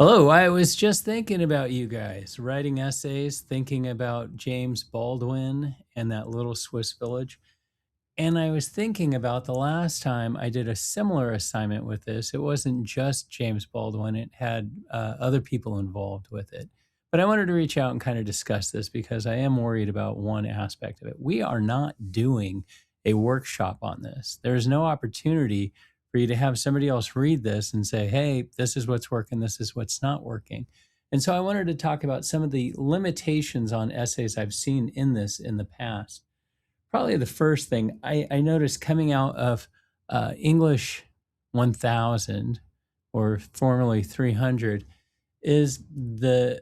Hello, I was just thinking about you guys, writing essays, thinking about James Baldwin and that little Swiss village. And I was thinking about the last time I did a similar assignment with this. It wasn't just James Baldwin, it had other people involved with it. But I wanted to reach out and kind of discuss this because I am worried about one aspect of it. We are not doing a workshop on this. There's no opportunity for you to have somebody else read this and say, hey, this is what's working, this is what's not working. And so I wanted to talk about some of the limitations on essays I've seen in this in the past. Probably the first thing I noticed coming out of English 1000 or formerly 300 is the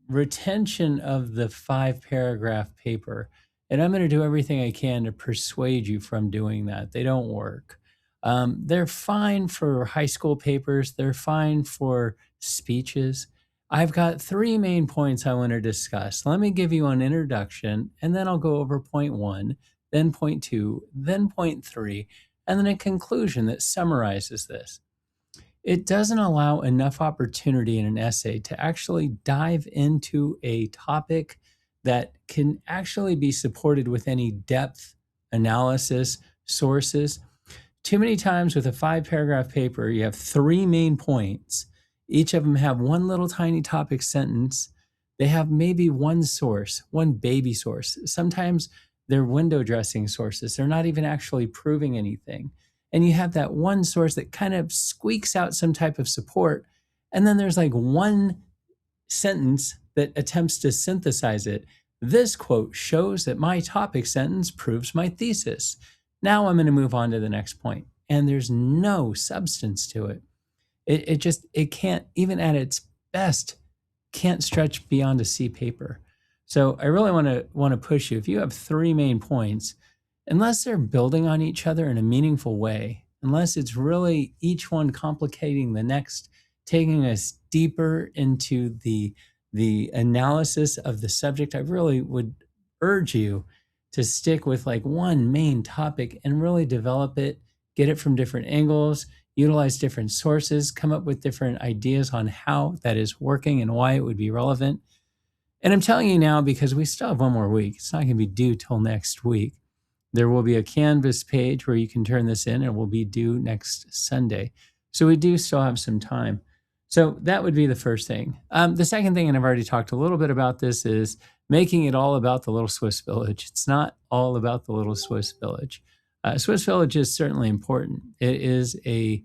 retention of the 5 paragraph paper. And I'm going to do everything I can to persuade you from doing that. They don't work. They're fine for high school papers, they're fine for speeches. I've got 3 main points I want to discuss. Let me give you an introduction, and then I'll go over point one, then point two, then point three, and then a conclusion that summarizes this. It doesn't allow enough opportunity in an essay to actually dive into a topic that can actually be supported with any depth, analysis, sources. Too many times with a 5 paragraph paper, you have 3 main points. Each of them have one little tiny topic sentence. They have maybe one source, one baby source. Sometimes they're window dressing sources. They're not even actually proving anything. And you have that one source that kind of squeaks out some type of support. And then there's like one sentence that attempts to synthesize it. This quote shows that my topic sentence proves my thesis. Now I'm going to move on to the next point. And there's no substance to it. It can't, even at its best, can't stretch beyond a C paper. So I really want to push you. If you have 3 main points, unless they're building on each other in a meaningful way, unless it's really each one complicating the next, taking us deeper into the analysis of the subject, I really would urge you to stick with like one main topic and really develop it, get it from different angles, utilize different sources, come up with different ideas on how that is working and why it would be relevant. And I'm telling you now because we still have one more week. It's not going to be due till next week. There will be a Canvas page where you can turn this in, and it will be due next Sunday. So we do still have some time. So that would be the first thing. The second thing, and I've already talked a little bit about this, is making it all about the little Swiss village. It's not all about the little Swiss village. Swiss village is certainly important. It is a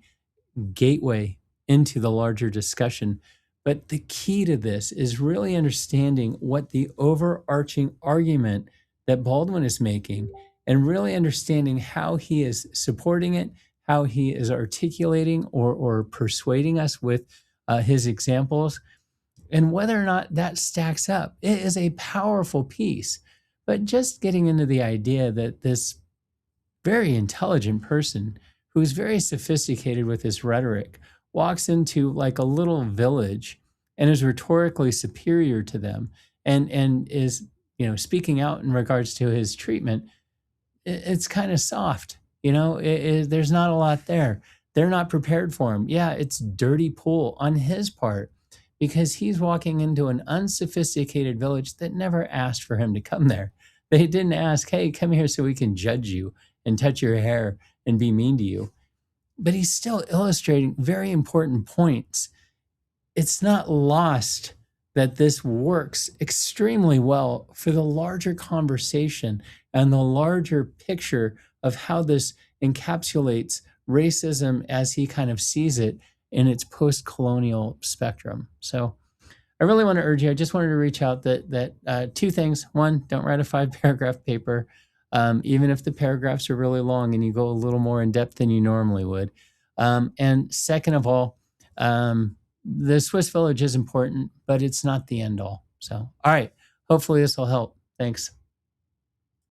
gateway into the larger discussion. But the key to this is really understanding what the overarching argument that Baldwin is making and really understanding how he is supporting it, how he is articulating or persuading us with his examples, and whether or not that stacks up. It is a powerful piece. But just getting into the idea that this very intelligent person who's very sophisticated with his rhetoric walks into like a little village and is rhetorically superior to them and is speaking out in regards to his treatment. It's kind of soft. There's not a lot there. They're not prepared for him. Yeah, it's dirty pool on his part because he's walking into an unsophisticated village that never asked for him to come there. They didn't ask, hey, come here so we can judge you and touch your hair and be mean to you. But he's still illustrating very important points. It's not lost that this works extremely well for the larger conversation and the larger picture of how this encapsulates racism as he kind of sees it in its post-colonial spectrum. So I really want to urge you, I just wanted to reach out that 2 things. One, don't write a 5 paragraph paper, even if the paragraphs are really long and you go a little more in depth than you normally would. And second of all, the Swiss village is important, but it's not the end all. So, all right. Hopefully this will help. Thanks.